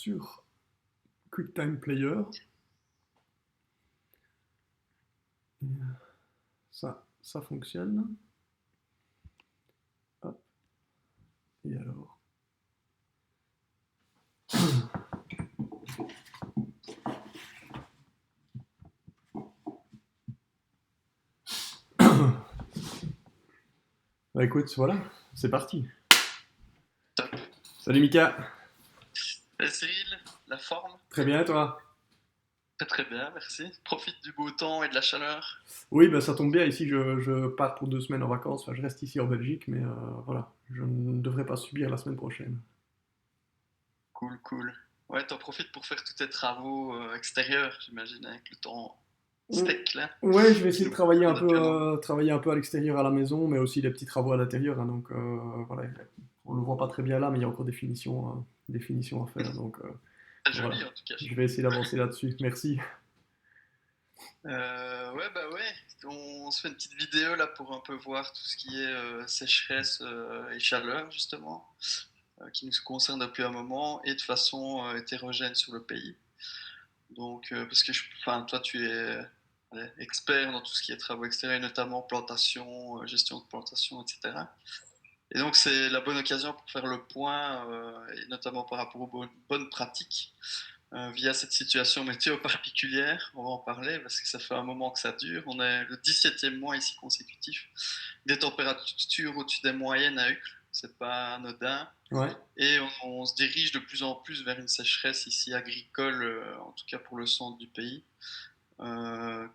sur QuickTime Player. Et ça fonctionne. Hop. Et alors? Bah écoute, voilà, c'est parti. Top. Salut Mika. Cyril, la forme? Très bien, et toi? Très très bien, merci. Profite du beau temps et de la chaleur. Oui, bah ça tombe bien, ici je pars pour 2 semaines en vacances, enfin je reste ici en Belgique, mais voilà, je ne devrais pas subir la semaine prochaine. Cool, cool. Ouais, t'en profites pour faire tous tes travaux extérieurs, j'imagine, avec le temps Mm. steak là, Ouais, je vais qui essayer de nous prend depuis un moment. travailler un peu à l'extérieur à la maison, mais aussi des petits travaux à l'intérieur, hein, donc voilà, on le voit pas très bien là, mais il y a encore des finitions à faire, donc C'est voilà, joli en tout cas, je je trouve. vais essayer d'avancer là-dessus. Merci. Ouais, bah ouais, on se fait une petite vidéo là pour un peu voir tout ce qui est sécheresse et chaleur justement, qui nous concerne depuis un moment et de façon hétérogène sur le pays. Donc, parce que enfin, toi, tu es allez, expert dans tout ce qui est travaux extérieurs, notamment plantation, gestion de plantation, etc. Et donc, c'est la bonne occasion pour faire le point, et notamment par rapport aux bonnes pratiques, via cette situation météo particulière. On va en parler parce que ça fait un moment que ça dure. On est le 17e mois ici consécutif, des températures au-dessus des moyennes à Uccle. C'est pas anodin. Ouais. Et on se dirige de plus en plus vers une sécheresse ici agricole, en tout cas pour le centre du pays,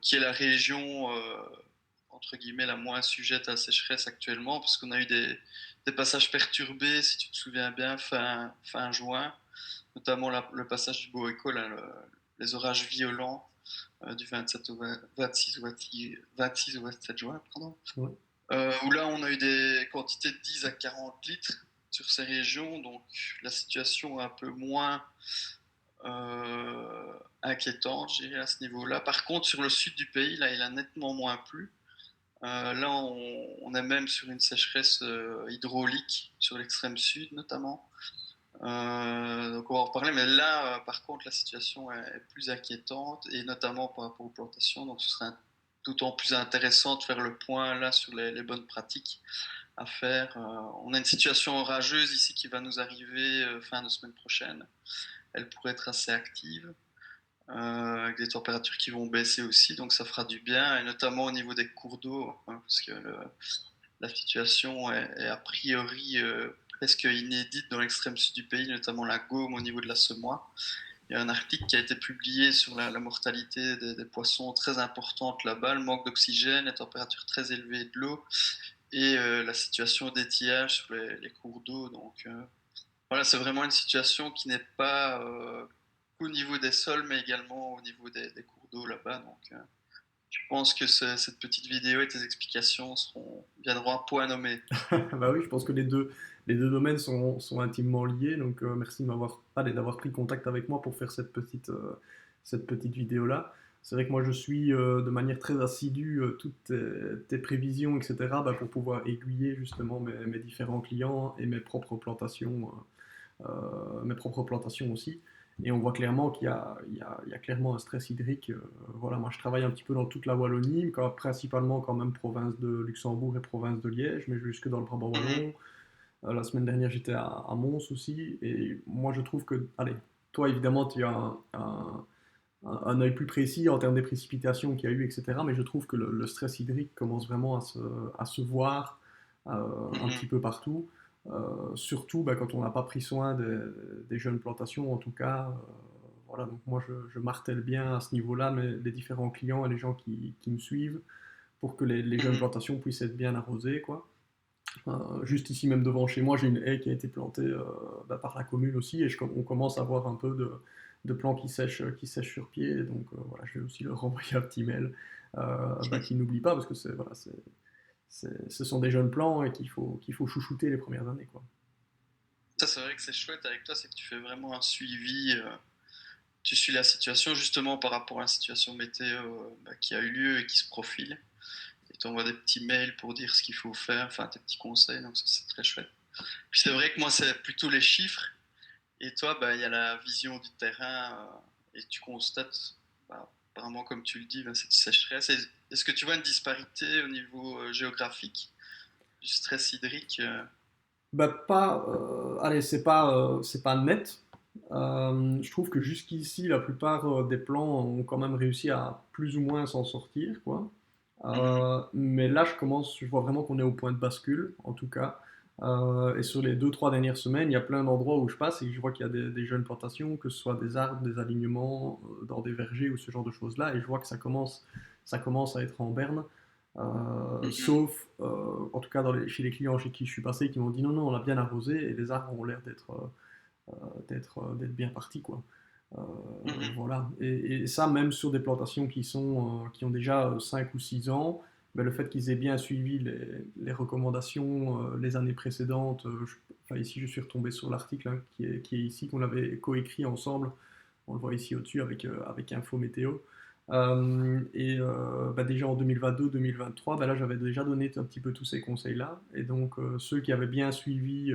qui est la région, entre guillemets, la moins sujette à la sécheresse actuellement, parce qu'on a eu des passages perturbés, si tu te souviens bien, fin juin, notamment le passage du Boéco, là, les orages violents du 27 au 26 ou 26 ou 27 juin, pardon. Ouais. Où là on a eu des quantités de 10 à 40 litres sur ces régions, donc la situation est un peu moins inquiétante, je dirais, à ce niveau-là. Par contre, sur le sud du pays, là, il a nettement moins plu. Là, on est même sur une sécheresse hydraulique, sur l'extrême sud notamment. Donc on va en reparler, mais là, par contre, la situation est plus inquiétante, et notamment par rapport aux plantations, donc ce serait d'autant plus intéressant de faire le point là sur les bonnes pratiques à faire. On a une situation orageuse ici qui va nous arriver fin de semaine prochaine. Elle pourrait être assez active, avec des températures qui vont baisser aussi, donc ça fera du bien, et notamment au niveau des cours d'eau, hein, parce que la situation est a priori presque inédite dans l'extrême sud du pays, notamment la Gaume au niveau de la Semois. Il y a un article qui a été publié sur la mortalité des poissons très importante là-bas, le manque d'oxygène, les températures très élevées de l'eau, et la situation d'étiage sur les cours d'eau. Donc voilà, c'est vraiment une situation qui n'est pas qu'au niveau des sols, mais également au niveau des cours d'eau là-bas. Donc je pense que cette petite vidéo et tes explications viendront à point nommé. Bah oui, je pense que les deux domaines sont intimement liés, donc merci de d'avoir pris contact avec moi pour faire cette petite vidéo-là. C'est vrai que moi je suis de manière très assidue toutes tes prévisions, etc., bah, pour pouvoir aiguiller justement mes différents clients et mes propres plantations aussi. Et on voit clairement qu'il y a clairement un stress hydrique. Voilà, moi je travaille un petit peu dans toute la Wallonie, principalement quand même province de Luxembourg et province de Liège, mais jusque dans le Brabant Mhm. wallon. La semaine dernière j'étais à Mons aussi, et moi je trouve que, allez, toi évidemment tu as un œil plus précis en termes des précipitations qu'il y a eu, etc. Mais je trouve que le stress hydrique commence vraiment à se voir un Mhm. petit peu partout. Surtout bah, quand on n'a pas pris soin des jeunes plantations, en tout cas. Voilà, donc moi je martèle bien à ce niveau-là les différents clients et les gens qui me suivent pour que les jeunes Mhm. plantations puissent être bien arrosées, quoi. Juste ici même devant chez moi, j'ai une haie qui a été plantée bah, par la commune aussi, et on commence à avoir un peu de plants qui sèchent sur pied. Donc voilà, je vais aussi leur renvoyer un petit mail bah, qu'ils n'oublient pas, parce que voilà, ce sont des jeunes plants et qu'il faut chouchouter les premières années, quoi. Ça, c'est vrai que c'est chouette avec toi, c'est que tu fais vraiment un suivi. Tu suis la situation justement par rapport à la situation météo qui a eu lieu et qui se profile. Et tu envoies des petits mails pour dire ce qu'il faut faire, enfin tes petits conseils, donc ça, c'est très chouette. Puis c'est vrai que moi, c'est plutôt les chiffres Et toi, bah, il y a la vision du terrain et tu constates, bah, apparemment, comme tu le dis, bah, cette sécheresse. Est-ce que tu vois une disparité au niveau géographique du stress hydrique Bah, pas, allez, c'est pas net. Je trouve que jusqu'ici, la plupart des plans ont quand même réussi à plus ou moins s'en sortir, quoi. Mhm, Mais là, je vois vraiment qu'on est au point de bascule, en tout cas. Et sur les 2, 3 dernières semaines, il y a plein d'endroits où je passe et je vois qu'il y a des jeunes plantations, que ce soit des arbres, des alignements, dans des vergers ou ce genre de choses-là. Et je vois que ça commence à être en berne. mhm. Sauf, en tout cas chez les clients chez qui je suis passé, qui m'ont dit non, non, on a bien arrosé et les arbres ont l'air d'être bien partis, quoi. Euh, Mhm, voilà. Et ça, même sur des plantations qui ont déjà 5 ou 6 ans, ben, le fait qu'ils aient bien suivi les recommandations les années précédentes, enfin, ici je suis retombé sur l'article hein, qui est ici, qu'on avait coécrit ensemble, on le voit ici au-dessus avec Info Météo. Bah, déjà en 2022-2023, bah, là j'avais déjà donné un petit peu tous ces conseils-là. Et donc ceux qui avaient bien suivi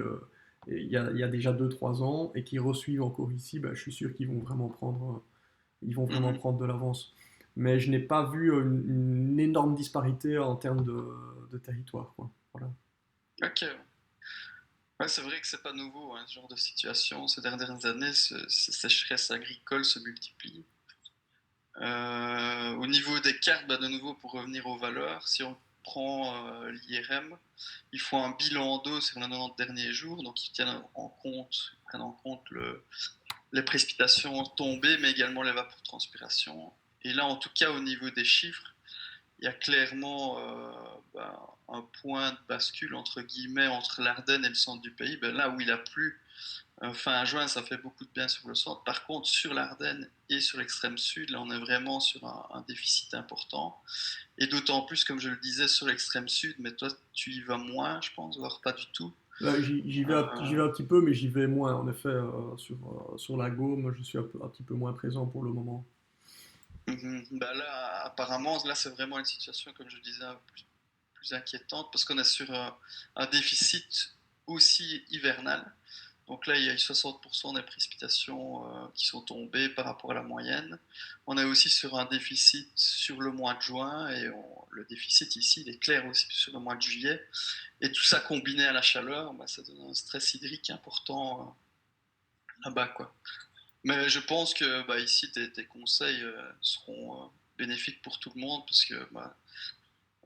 il y a déjà 2, 3 ans et qui resuivent encore ici, bah, je suis sûr qu'ils vont ils vont vraiment mhm. prendre de l'avance. Mais je n'ai pas vu une énorme disparité en termes de territoire, quoi. Voilà. Ok. Ouais, c'est vrai que c'est pas nouveau, hein, ce genre de situation. Ces dernières années, ces sécheresses agricoles se multiplient. Au niveau des cartes, bah, de nouveau, pour revenir aux valeurs, si on prend l'IRM, ils font un bilan d'eau sur les 90 derniers jours, donc ils prennent en compte les précipitations tombées, mais également l'évapotranspiration. Et là, en tout cas, au niveau des chiffres, il y a clairement un point de bascule, entre guillemets, entre l'Ardenne et le centre du pays. Ben, là où il a plu fin juin, ça fait beaucoup de bien sur le centre. Par contre, sur l'Ardenne et sur l'extrême sud, là, on est vraiment sur un déficit important. Et d'autant plus, comme je le disais, sur l'extrême sud, mais toi, tu y vas moins, je pense, voire pas du tout. Là, j'y vais Euh, un petit peu, mais j'y vais moins. En effet, sur la Gaume, je suis un petit peu moins présent pour le moment. bah là, apparemment, là, c'est vraiment une situation, comme je le disais, plus inquiétante, parce qu'on est sur un déficit aussi hivernal. Donc là, il y a eu 60% des précipitations qui sont tombées par rapport à la moyenne. On est aussi sur un déficit sur le mois de juin et le déficit ici, il est clair aussi sur le mois de juillet. Et tout ça combiné à la chaleur, bah, ça donne un stress hydrique important là-bas, quoi. Mais je pense que bah, ici, tes conseils seront bénéfiques pour tout le monde parce que bah,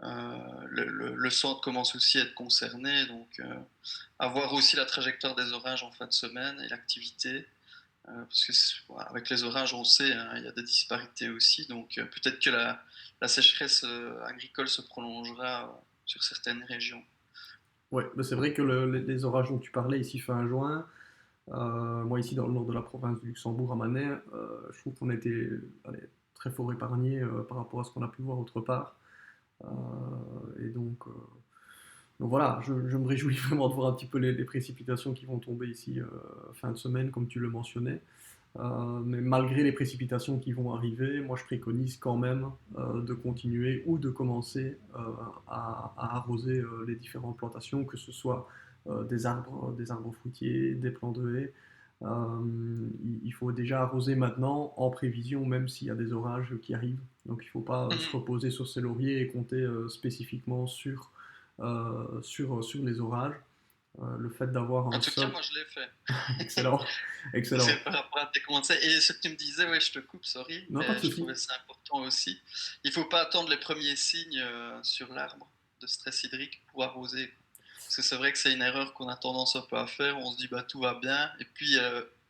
le centre commence aussi à être concerné. Donc, à voir aussi la trajectoire des orages en fin de semaine et l'activité. Parce que voilà, avec les orages, on sait, hein, il y a des disparités aussi. Donc, peut-être que la sécheresse agricole se prolongera sur certaines régions. Ouais, bah, c'est vrai que les orages dont tu parlais ici fin juin, moi ici dans le nord de la province du Luxembourg à Manet, je trouve qu'on a été allez, très fort épargné par rapport à ce qu'on a pu voir autre part. Euh, et donc voilà, je me réjouis vraiment de voir un petit peu les précipitations qui vont tomber ici fin de semaine, comme tu le mentionnais. Mais malgré les précipitations qui vont arriver, moi je préconise quand même de continuer ou de commencer à arroser les différentes plantations, que ce soit des arbres fruitiers, des plants de haies. Il faut déjà arroser maintenant en prévision, même s'il y a des orages qui arrivent. Donc il ne faut pas se Mhm. reposer sur ses lauriers et compter spécifiquement sur les orages. Le fait d'avoir En un tout cas, sol moi, je l'ai fait. excellent, excellent. C'est par rapport à tes conseils. Et ce que tu me disais, ouais, je te coupe, sorry, Non, pas de mais je souci. trouvais ça important aussi. Il faut pas attendre les premiers signes sur l'arbre de stress hydrique pour arroser. Parce que c'est vrai que c'est une erreur qu'on a tendance un peu à faire. On se dit, bah, tout va bien. Et puis,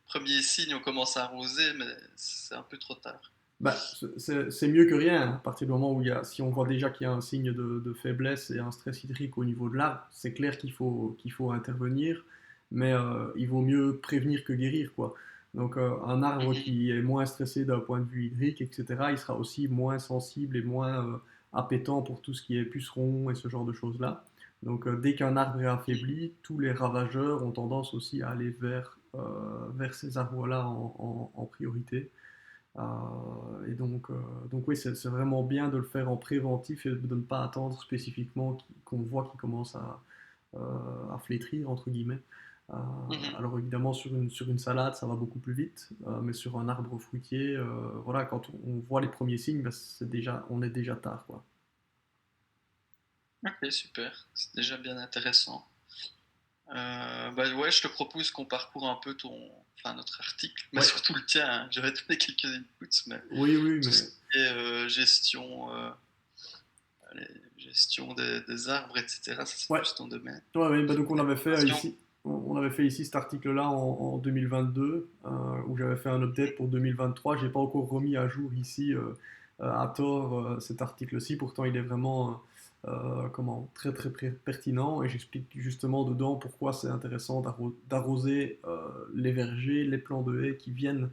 premier signe, on commence à arroser, mais c'est un peu trop tard. Bah, c'est mieux que rien. À partir du moment où si on voit déjà qu'il y a un signe de faiblesse et un stress hydrique au niveau de l'arbre, c'est clair qu'il faut intervenir, mais il vaut mieux prévenir que guérir, quoi. Donc, un arbre Mhm, qui est moins stressé d'un point de vue hydrique, etc., il sera aussi moins sensible et moins appétent pour tout ce qui est puceron et ce genre de choses-là. Donc, dès qu'un arbre est mhm. affaibli, tous les ravageurs ont tendance aussi à aller vers ces arbres-là en priorité. Donc oui, c'est vraiment bien de le faire en préventif et de ne pas attendre spécifiquement qu'on voit qu'il commence à flétrir, entre guillemets. Euh, Mhm. alors évidemment sur une salade ça va beaucoup plus vite, mais sur un arbre fruitier, voilà, quand on voit les premiers signes, bah, on est déjà tard, quoi. Ok, super. C'est déjà bien intéressant. Bah ouais, je te propose qu'on parcourt un peu enfin notre article, mais Ouais, surtout le tien, hein. J'aurais donné quelques inputs, mais oui, oui, tout ce mais qui est gestion des arbres, etc., ça c'est ouais, plus ton domaine. ouais, ouais, bah donc on Et avait fait formation. ici, on avait fait ici cet article-là en 2022, où j'avais fait un update pour 2023. J'ai pas encore remis à jour ici à tort cet article-ci. Pourtant, il est vraiment très très pertinent et j'explique justement dedans pourquoi c'est intéressant d'arroser les vergers, les plants de haies qui viennent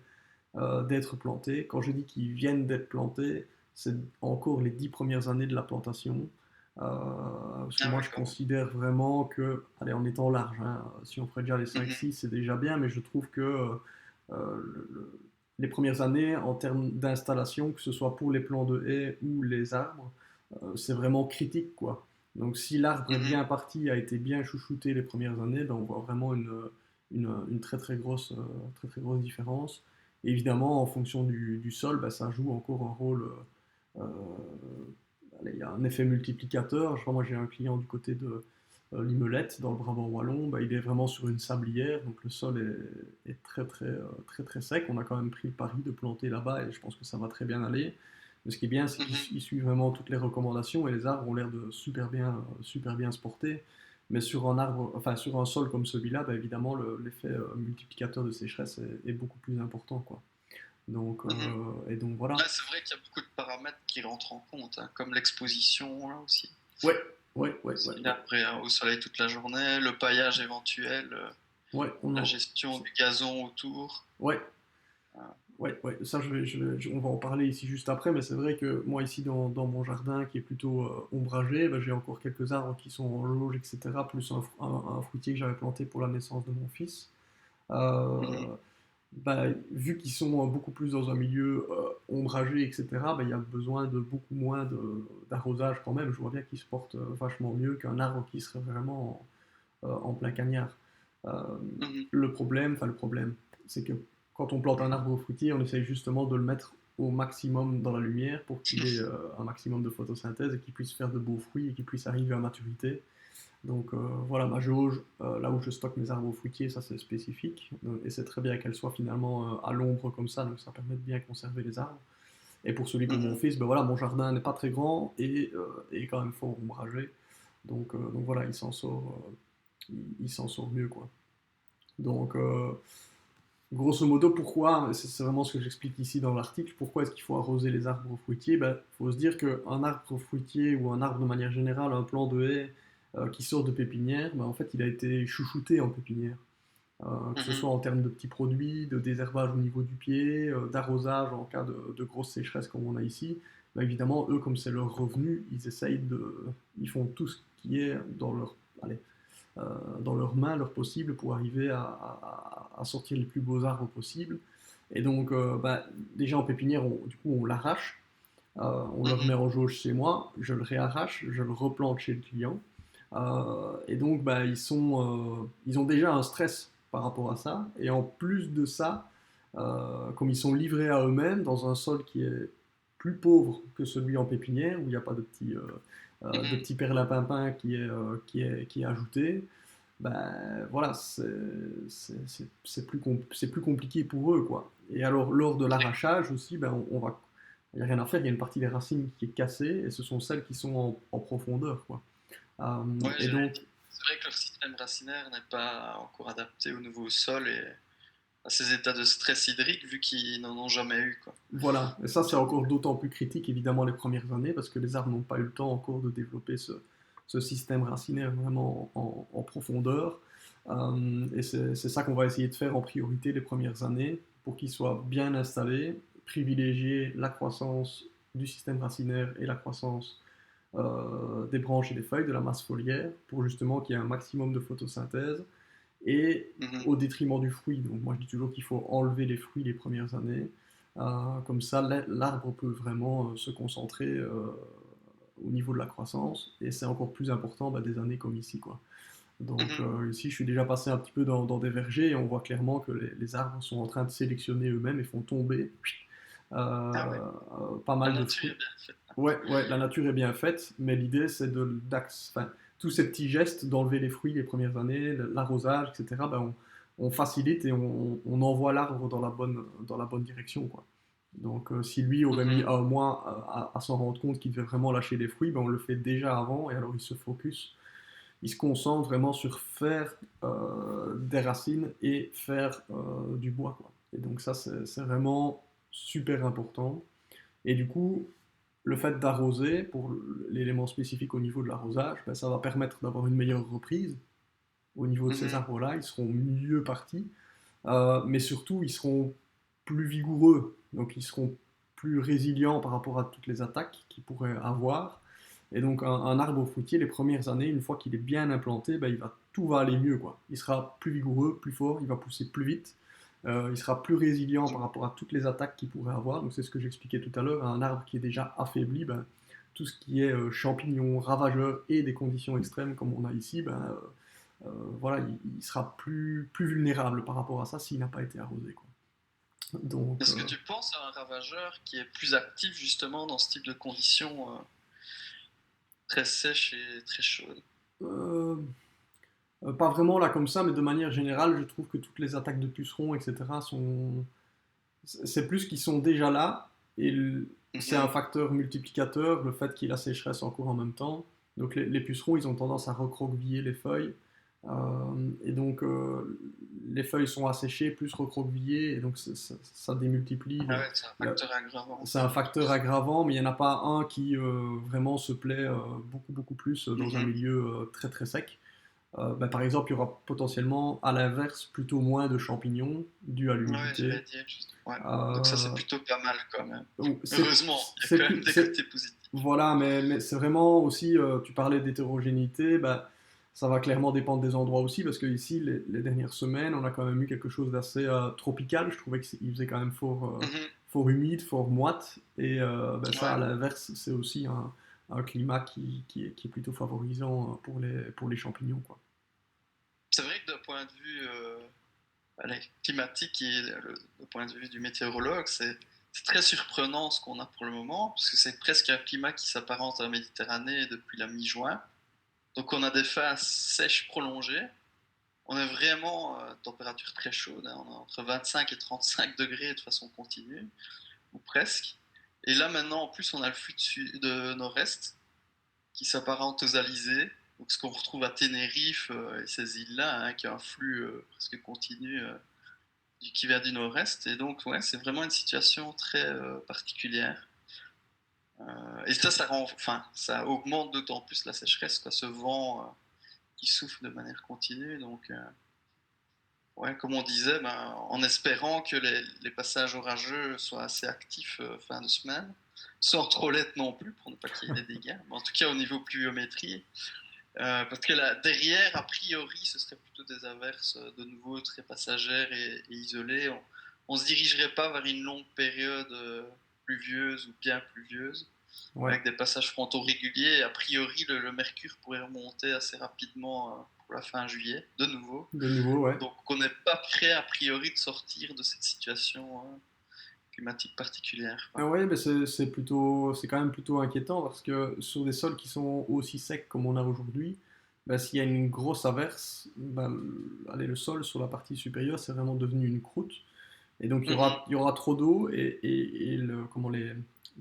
d'être plantés. Quand je dis qu'ils viennent d'être plantés, c'est encore les 10 premières années de la plantation. Parce que Ah moi, ouais, je quand même. considère vraiment que, allez, en étant large, hein, si on ferait déjà les cinq Mhm. six c'est déjà bien, mais je trouve que les premières années, en termes d'installation, que ce soit pour les plants de haies ou les arbres, c'est vraiment critique, quoi. Donc, si l'arbre est Mhm. bien parti, a été bien chouchouté les premières années, ben, on voit vraiment une très, très grosse différence. Et évidemment, en fonction du sol, bah, ça joue encore un rôle. euh, Allez, il y a un effet multiplicateur. Je vois, moi, j'ai un client du côté de l'Imelette, dans le Brabant wallon. Bah, il est vraiment sur une sablière, donc le sol est très, très, très, très sec. On a quand même pris le pari de planter là-bas et je pense que ça va très bien aller. Mais ce qui est bien, c'est Mhm. qu'il suit vraiment toutes les recommandations et les arbres ont l'air de super bien se porter. Mais sur un arbre, enfin sur un sol comme celui-là, bah, évidemment, l'effet multiplicateur de sécheresse est beaucoup plus important, quoi. Donc, Mhm. et donc voilà. Ouais, c'est vrai qu'il y a beaucoup de paramètres qui rentrent en compte, hein, comme l'exposition là aussi. Ouais, ouais, ouais, ouais, Si ouais. l'arbre est au soleil toute la journée, le paillage éventuel, Ouais, la gestion du gazon autour. ouais, Euh, ouais, ouais. Ça, on va en parler ici juste après, mais c'est vrai que moi, ici, dans mon jardin, qui est plutôt ombragé, bah, j'ai encore quelques arbres qui sont en jauge, etc., plus un fruitier que j'avais planté pour la naissance de mon fils. mhm. Euh, Bah, vu qu'ils sont beaucoup plus dans un milieu ombragé, etc., bah, il y a besoin de beaucoup moins d'arrosage quand même. Je vois bien qu'ils se portent vachement mieux qu'un arbre qui serait vraiment en plein cagnard. Euh, Mhm. le problème, c'est que quand on plante un arbre fruitier, on essaye justement de le mettre au maximum dans la lumière pour qu'il ait un maximum de photosynthèse et qu'il puisse faire de beaux fruits et qu'il puisse arriver à maturité. Donc voilà, ma jauge, là où je stocke mes arbres fruitiers, ça c'est spécifique. Et c'est très bien qu'elle soit finalement à l'ombre comme ça, donc ça permet de bien conserver les arbres. Et pour celui pour mon Mhm. fils, ben voilà, mon jardin n'est pas très grand et est quand même fort ombragé. Donc voilà, il s'en sort mieux, quoi. Donc grosso modo, pourquoi, c'est vraiment ce que j'explique ici dans l'article, pourquoi est-ce qu'il faut arroser les arbres fruitiers? Ben, faut se dire qu'un arbre fruitier ou un arbre de manière générale, un plant de haie qui sort de pépinière, ben, en fait, il a été chouchouté en pépinière. Que ce soit Mhm. en termes de petits produits, de désherbage au niveau du pied, d'arrosage en cas de grosse sécheresse comme on a ici. Ben, évidemment, eux, comme c'est leur revenu, ils font tout ce qui est allez, euh, dans leurs mains, leur possible, pour arriver à sortir les plus beaux arbres possibles. Et donc, bah, déjà en pépinière, du coup, on l'arrache, on le remet Mhm. en jauge chez moi, je le réarrache, je le replante chez le client. Et donc, bah, ils ont déjà un stress par rapport à ça. Et en plus de ça, comme ils sont livrés à eux-mêmes dans un sol qui est plus pauvre que celui en pépinière, où il n'y a pas de Mhm. petits perlimpinpin qui est ajouté, ben voilà, c'est plus compliqué pour eux, quoi. Et alors, lors de l'arrachage aussi, ben, il n'y a rien à faire, il y a une partie des racines qui est cassée, et ce sont celles qui sont en profondeur, quoi. Ouais, Et j'allais donc, dire. C'est vrai que leur système racinaire n'est pas encore adapté au nouveau sol et à ces états de stress hydrique vu qu'ils n'en ont jamais eu, quoi. voilà, et ça, c'est encore d'autant plus critique, évidemment, les premières années, parce que les arbres n'ont pas eu le temps encore de développer ce système racinaire vraiment en profondeur. Et c'est ça qu'on va essayer de faire en priorité les premières années, pour qu'il soit bien installé, privilégier la croissance du système racinaire et la croissance des branches et des feuilles, de la masse foliaire, pour justement qu'il y ait un maximum de photosynthèse, et Mhm. au détriment du fruit. Donc moi je dis toujours qu'il faut enlever les fruits les premières années. Comme ça, l'arbre peut vraiment se concentrer au niveau de la croissance, et c'est encore plus important bah, des années comme ici, quoi. Donc Mhm. ici, je suis déjà passé un petit peu dans des vergers et on voit clairement que les arbres sont en train de sélectionner eux-mêmes et font tomber Ah ouais, pas la mal de nature est fruits. bien faite. Ouais, ouais, la nature est bien faite, mais l'idée c'est enfin, tous ces petits gestes d'enlever les fruits les premières années, l'arrosage, etc. Ben, on facilite et on envoie l'arbre dans la bonne direction, quoi. Donc, si lui aurait mis Mhm. un mois à s'en rendre compte qu'il devait vraiment lâcher les fruits, ben, on le fait déjà avant et alors il se focus, il se concentre vraiment sur faire des racines et faire du bois, quoi. Et donc ça, c'est vraiment super important. Et du coup, le fait d'arroser, pour l'élément spécifique au niveau de l'arrosage, ben, ça va permettre d'avoir une meilleure reprise au niveau de ces Mhm. arbres-là. Ils seront mieux partis, mais surtout, ils seront plus vigoureux. Donc, ils seront plus résilients par rapport à toutes les attaques qu'ils pourraient avoir. Et donc, un arbre fruitier, les premières années, une fois qu'il est bien implanté, ben, tout va aller mieux, quoi. Il sera plus vigoureux, plus fort, il va pousser plus vite. Il sera plus résilient par rapport à toutes les attaques qu'il pourrait avoir. Donc c'est ce que j'expliquais tout à l'heure. Un arbre qui est déjà affaibli, ben, tout ce qui est champignons, ravageurs et des conditions extrêmes comme on a ici, ben, voilà, il sera plus vulnérable par rapport à ça s'il n'a pas été arrosé, quoi. Donc, Est-ce que tu penses à un ravageur qui est plus actif justement dans ce type de conditions très sèches et très chaudes? euh, pas vraiment là comme ça, mais de manière générale, je trouve que toutes les attaques de pucerons, etc., c'est plus qu'ils sont déjà là, et c'est un Mhm. facteur multiplicateur, le fait qu'il y ait la sécheresse en cours en même temps. Donc les pucerons, ils ont tendance à recroqueviller les feuilles, et donc les feuilles sont asséchées, plus recroquevillées, et donc ça démultiplie. Ah ouais, c'est un facteur aggravant. C'est un facteur aggravant, mais il n'y en a pas un qui vraiment se plaît beaucoup plus dans un Mhm. milieu très très sec. Bah, par exemple, il y aura potentiellement, à l'inverse, plutôt moins de champignons dus à Ouais, l'humidité. j'allais dire juste. Ouais. Donc ça, c'est Euh, plutôt pas mal quand même. c'est, Heureusement, il y a c'est quand même plus, des côtés positifs. voilà, mais c'est vraiment aussi, tu parlais d'hétérogénéité, bah, ça va clairement dépendre des endroits aussi, parce que ici, les dernières semaines, on a quand même eu quelque chose d'assez tropical. Je trouvais qu'il faisait quand même Mhm. fort humide, fort moite, et bah, ça, à Ouais. l'inverse, c'est aussi un climat qui est plutôt favorisant pour les champignons, quoi. C'est vrai que d'un point de vue allez, climatique et le point de vue du météorologue, c'est très surprenant ce qu'on a pour le moment, parce que c'est presque un climat qui s'apparente à la Méditerranée depuis la mi-juin. Donc on a des phases sèches prolongées. On a vraiment température très chaude, hein. On a entre 25 et 35 degrés de façon continue, ou presque. Et là maintenant, en plus, on a le flux de nord-est qui s'apparente aux alizés. Donc ce qu'on retrouve à Tenerife et ces îles-là, hein, qui a un flux presque continu qui vient du nord-est. Et donc, ouais, c'est vraiment une situation très particulière. Et ça rend, enfin, ça augmente d'autant plus la sécheresse, quoi, ce vent qui souffle de manière continue. Donc, ouais, comme on disait, ben, en espérant que les passages orageux soient assez actifs fin de semaine, sans trop l'être non plus, pour ne pas qu'il y ait des dégâts, mais en tout cas au niveau pluviométrie. Parce que là, derrière, a priori, ce serait plutôt des averses de nouveau très passagères et isolées. On se dirigerait pas vers une longue période pluvieuse ou bien pluvieuse, Ouais, avec des passages frontaux réguliers. Et a priori, le mercure pourrait remonter assez rapidement pour la fin juillet, de nouveau. de nouveau, ouais. Donc on n'est pas prêt a priori de sortir de cette situation climatique particulière, Ah quoi. ouais, mais c'est quand même plutôt inquiétant parce que sur des sols qui sont aussi secs comme on a aujourd'hui, bah, s'il y a une grosse averse, bah, allez, le sol sur la partie supérieure, c'est vraiment devenu une croûte. Et donc Mhm. il y aura trop d'eau et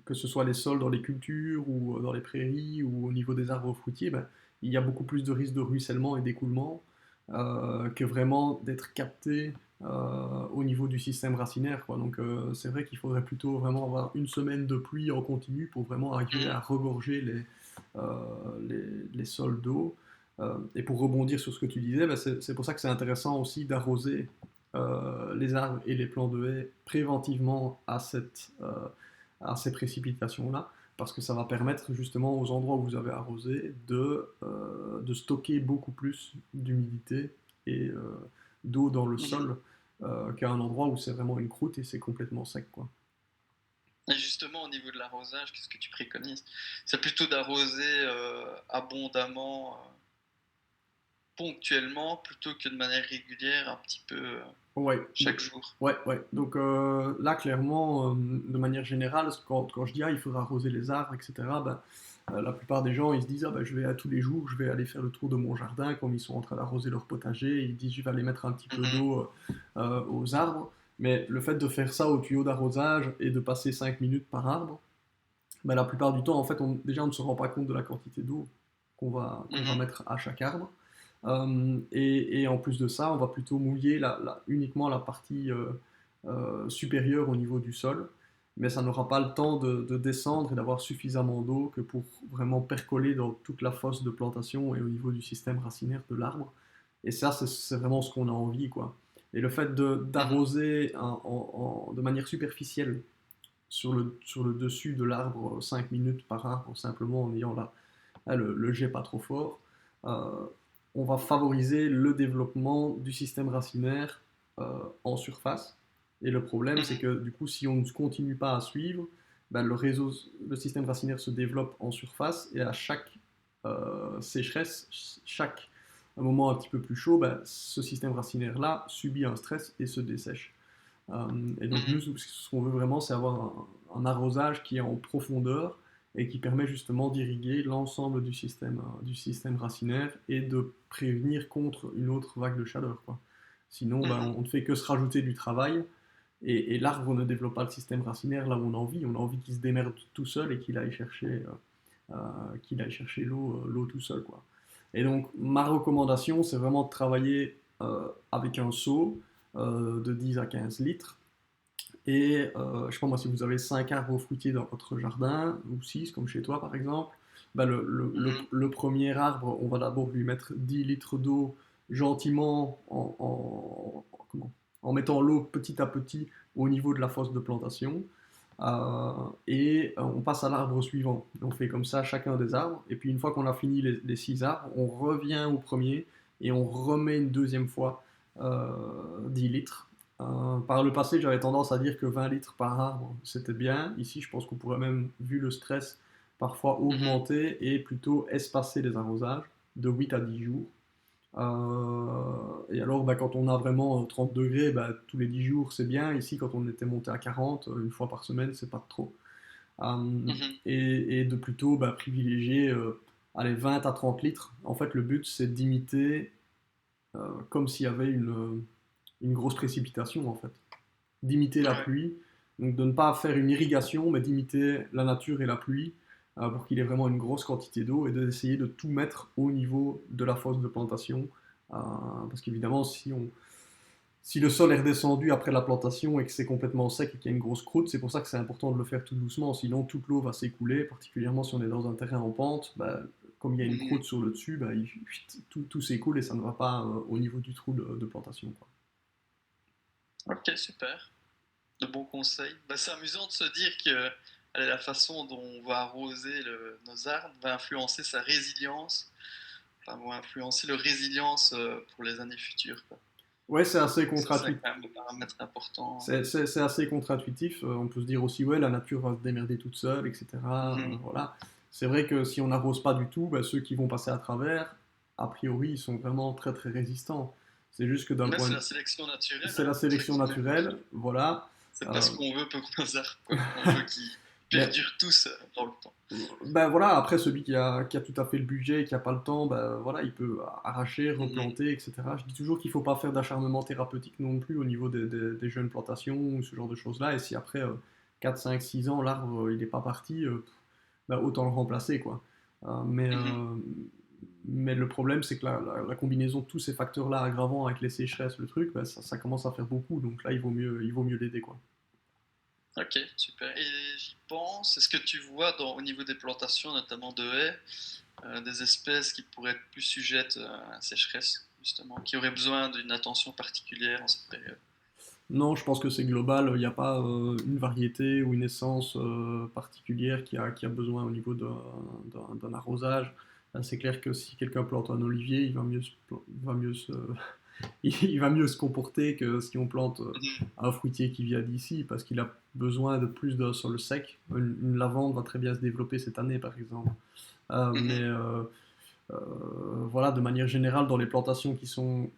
que ce soit les sols dans les cultures ou dans les prairies ou au niveau des arbres fruitiers, bah, il y a beaucoup plus de risques de ruissellement et d'écoulement que vraiment d'être capté au niveau du système racinaire, quoi. Donc c'est vrai qu'il faudrait plutôt vraiment avoir une semaine de pluie en continu pour vraiment arriver Mhm. à regorger euh, les sols d'eau. Et pour rebondir sur ce que tu disais, bah, c'est pour ça que c'est intéressant aussi d'arroser les arbres et les plants de haies préventivement à ces précipitations-là, parce que ça va permettre justement aux endroits où vous avez arrosé de stocker beaucoup plus d'humidité et d'eau dans le Mhm. sol qu'à un endroit où c'est vraiment une croûte et c'est complètement sec, quoi. Et justement, au niveau de l'arrosage, qu'est-ce que tu préconises? C'est plutôt d'arroser abondamment ponctuellement plutôt que de manière régulière, un petit peu Ouais, chaque jour. ouais, ouais. Donc là, clairement, de manière générale, quand je dis il faudra arroser les arbres, etc., ben, la plupart des gens, ils se disent, ah, ben, je vais à tous les jours, je vais aller faire le tour de mon jardin, comme ils sont en train d'arroser leur potager, ils disent, je vais aller mettre un petit peu Mhm, d'eau aux arbres. Mais le fait de faire ça au tuyau d'arrosage et de passer 5 minutes par arbre, ben, la plupart du temps, en fait, déjà, on ne se rend pas compte de la quantité d'eau qu'on va mhm, mettre à chaque arbre. Et en plus de ça, on va plutôt mouiller uniquement la partie supérieure au niveau du sol, mais ça n'aura pas le temps de descendre et d'avoir suffisamment d'eau que pour vraiment percoler dans toute la fosse de plantation et au niveau du système racinaire de l'arbre. Et ça, c'est vraiment ce qu'on a envie, quoi. Et le fait mhm. d'arroser de manière superficielle sur le dessus de l'arbre 5 minutes par arbre, simplement en ayant le jet pas trop fort, euh, on va favoriser le développement du système racinaire en surface. Et le problème, c'est Mhm. que du coup, si on ne continue pas à suivre, ben, le système racinaire se développe en surface et à chaque sécheresse, chaque moment un petit peu plus chaud, ben, ce système racinaire-là subit un stress et se dessèche. Et donc nous, Mhm. ce qu'on veut vraiment, c'est avoir un arrosage qui est en profondeur et qui permet justement d'irriguer l'ensemble du système racinaire et de prévenir contre une autre vague de chaleur, quoi. Sinon, ben, Mhm. on ne fait que se rajouter du travail et l'arbre ne développe pas le système racinaire là où on a envie. On a envie qu'il se démerde tout seul et qu'il aille chercher l'eau tout seul, quoi. Et donc, ma recommandation, c'est vraiment de travailler avec un seau de 10 à 15 litres. Et je sais pas moi, si vous avez 5 arbres fruitiers dans votre jardin, ou 6 comme chez toi par exemple, bah, Mhm. le premier arbre, on va d'abord lui mettre 10 litres d'eau gentiment comment, en mettant l'eau petit à petit au niveau de la fosse de plantation. Et on passe à l'arbre suivant. On fait comme ça chacun des arbres. Et puis une fois qu'on a fini les 6 arbres, on revient au premier et on remet une deuxième fois 10 litres. Par le passé, j'avais tendance à dire que 20 litres par arbre, c'était bien. Ici, je pense qu'on pourrait même, vu le stress, parfois Mhm. augmenter et plutôt espacer les arrosages de 8 à 10 jours. Et alors, bah, quand on a vraiment 30 degrés, bah, tous les 10 jours, c'est bien. Ici, quand on était monté à 40, une fois par semaine, c'est pas trop. Mhm. Et de plutôt bah, privilégier allez, 20 à 30 litres. En fait, le but, c'est d'imiter comme s'il y avait une grosse précipitation, en fait. D'imiter la Ouais. pluie. Donc, de ne pas faire une irrigation, mais d'imiter la nature et la pluie pour qu'il ait vraiment une grosse quantité d'eau et d'essayer de tout mettre au niveau de la fosse de plantation. Parce qu'évidemment, si le sol est redescendu après la plantation et que c'est complètement sec et qu'il y a une grosse croûte, c'est pour ça que c'est important de le faire tout doucement, sinon toute l'eau va s'écouler, particulièrement si on est dans un terrain en pente, bah, comme il y a une Mhm. croûte sur le dessus, bah, tout s'écoule et ça ne va pas au niveau du trou de plantation, quoi. Ok, super. De bons conseils. Bah, c'est amusant de se dire que allez, la façon dont on va arroser nos arbres va influencer sa résilience, enfin, va influencer leur résilience pour les années futures, quoi. Ouais, c'est assez Ça, c'est contre-intuitif. quand même un paramètre important. C'est assez contre-intuitif. On peut se dire aussi, ouais, la nature va se démerder toute seule, etc. Mhm. Voilà. C'est vrai que si on n'arrose pas du tout, bah, ceux qui vont passer à travers, a priori, ils sont vraiment très très résistants. C'est juste que d'un Là, point c'est de... la sélection naturelle, C'est hein. la sélection naturelle, voilà. C'est pas Euh, ce qu'on veut pour nos arbres, quoi. On veut qu'ils mais perdurent tous dans le temps. ben voilà, après celui qui a tout à fait le budget et qui n'a pas le temps, ben voilà, il peut arracher, Mhm. replanter, etc. Je dis toujours qu'il ne faut pas faire d'acharnement thérapeutique non plus au niveau des jeunes plantations ou ce genre de choses-là. Et si après 4, 5, 6 ans, l'arbre il n'est pas parti, ben, autant le remplacer, quoi. Euh, mais, Mhm. euh, mais le problème, c'est que la combinaison de tous ces facteurs-là aggravants avec les sécheresses, le truc, ben, ça commence à faire beaucoup. Donc là, il vaut mieux l'aider, quoi. Ok, super. Et j'y pense, est-ce que tu vois au niveau des plantations, notamment de haies, des espèces qui pourraient être plus sujettes à la sécheresse, justement, qui auraient besoin d'une attention particulière en cette période? Non, je pense que c'est global. Il n'y a pas une variété ou une essence particulière qui a besoin au niveau d'un arrosage. C'est clair que si quelqu'un plante un olivier, il va mieux se comporter que si on plante Mhm. un fruitier qui vient d'ici, parce qu'il a besoin de plus d'un sol sec. Une lavande va très bien se développer cette année, par exemple. Mais Mhm. voilà, de manière générale, dans les plantations qui sont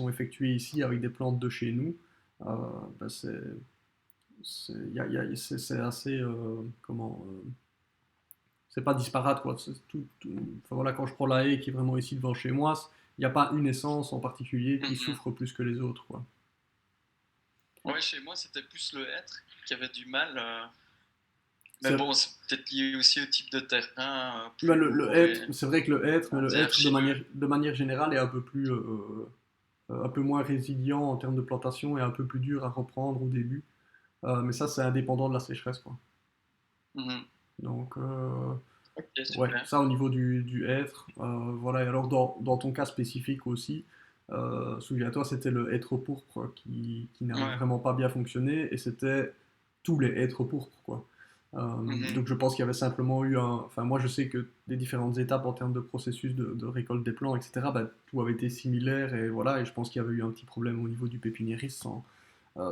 effectuées ici avec des plantes de chez nous, euh, ben c'est assez, c'est pas disparate quoi. Enfin, voilà, quand je prends la haie qui est vraiment ici devant chez moi, il n'y a pas une essence en particulier qui Mhm. souffre plus que les autres quoi. Ouais, chez moi, c'était plus le hêtre qui avait du mal. Mais C'est bon, c'est peut-être lié aussi au type de terrain, ben, plus le lourd hêtre, et c'est vrai que le hêtre, mais le assez hêtre argileux. de manière générale est un peu plus, un peu moins résilient en termes de plantation et un peu plus dur à reprendre au début. Mais ça, c'est indépendant de la sécheresse, quoi. Mhm. Donc, Ok, ouais, super. ça au niveau du hêtre. Voilà, et alors dans ton cas spécifique aussi, souviens-toi, c'était le hêtre pourpre qui n'avait Ouais. vraiment pas bien fonctionné et c'était tous les hêtres pourpres, quoi. Mhm. Donc je pense qu'il y avait simplement eu un. Enfin, moi je sais que les différentes étapes en termes de processus de récolte des plants, etc., bah, tout avait été similaire et voilà, et je pense qu'il y avait eu un petit problème au niveau du pépiniériste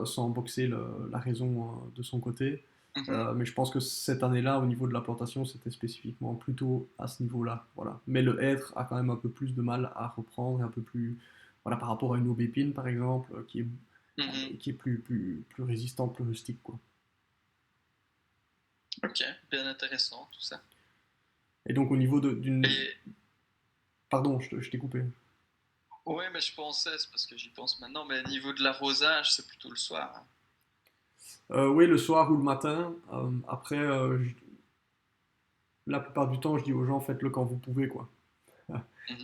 sans boxer la raison de son côté. Mhm. Mais je pense que cette année-là, au niveau de la plantation, c'était spécifiquement plutôt à ce niveau-là. Voilà. Mais le hêtre a quand même un peu plus de mal à reprendre, un peu plus, voilà, par rapport à une aubépine, par exemple, Mhm. qui est plus résistante, plus rustique, quoi. Ok, bien intéressant tout ça. Et donc au niveau d'une... Et Pardon, je t'ai coupé. ouais, mais je pensais, c'est parce que j'y pense maintenant, mais au niveau de l'arrosage, c'est plutôt le soir, hein. Oui, le soir ou le matin. Après, la plupart du temps, je dis aux gens, faites-le quand vous pouvez, quoi.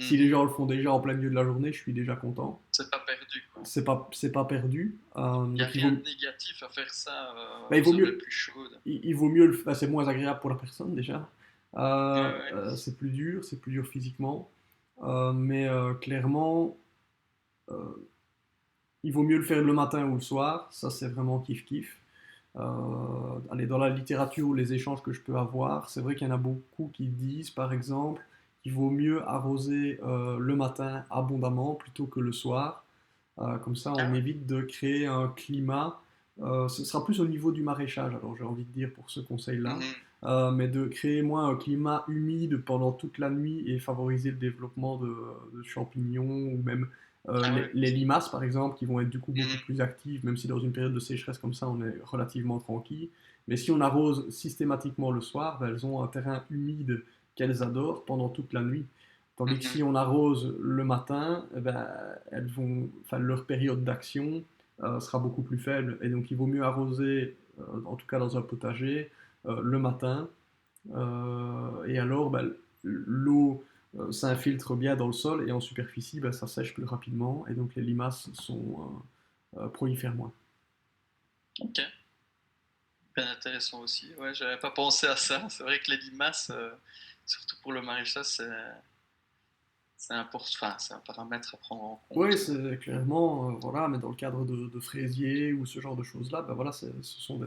Si Mhm. les gens le font déjà en plein milieu de la journée, je suis déjà content. C'est pas perdu, quoi. C'est pas perdu. Il n'y a Donc rien de négatif à faire ça bah, il vaut aux heures les mieux, plus chaudes. il vaut mieux enfin, c'est moins agréable pour la personne déjà. Ouais, ouais. C'est plus dur physiquement. Mais clairement, euh, il vaut mieux le faire le matin ou le soir. Ça, c'est vraiment kiff-kiff. Allez, dans la littérature ou les échanges que je peux avoir, c'est vrai qu'il y en a beaucoup qui disent, par exemple, qu'il vaut mieux arroser le matin abondamment plutôt que le soir. Comme ça, Ah on ouais. évite de créer un climat. Ce sera plus au niveau du maraîchage, alors j'ai envie de dire pour ce conseil-là, Mhm. mais de créer moins un climat humide pendant toute la nuit et favoriser le développement de champignons ou même Ah ouais. les limaces par exemple qui vont être du coup beaucoup Mhm. plus actives, même si dans une période de sécheresse comme ça on est relativement tranquille. Mais si on arrose systématiquement le soir, ben, elles ont un terrain humide qu'elles adorent pendant toute la nuit. Tandis que Mhm. si on arrose le matin, eh ben, enfin, leur période d'action sera beaucoup plus faible. Et donc il vaut mieux arroser, en tout cas dans un potager, le matin. Et alors ben, l'eau s'infiltre bien dans le sol et en superficie, ben, ça sèche plus rapidement. Et donc les limaces prolifèrent moins. Ok, bien intéressant aussi. Ouais, j'avais pas pensé à ça. C'est vrai que les limaces, surtout pour le maraîchage, enfin, c'est un paramètre à prendre en Oui, compte. c'est clairement, voilà, mais dans le cadre de fraisiers ou ce genre de choses-là, ben voilà, ce sont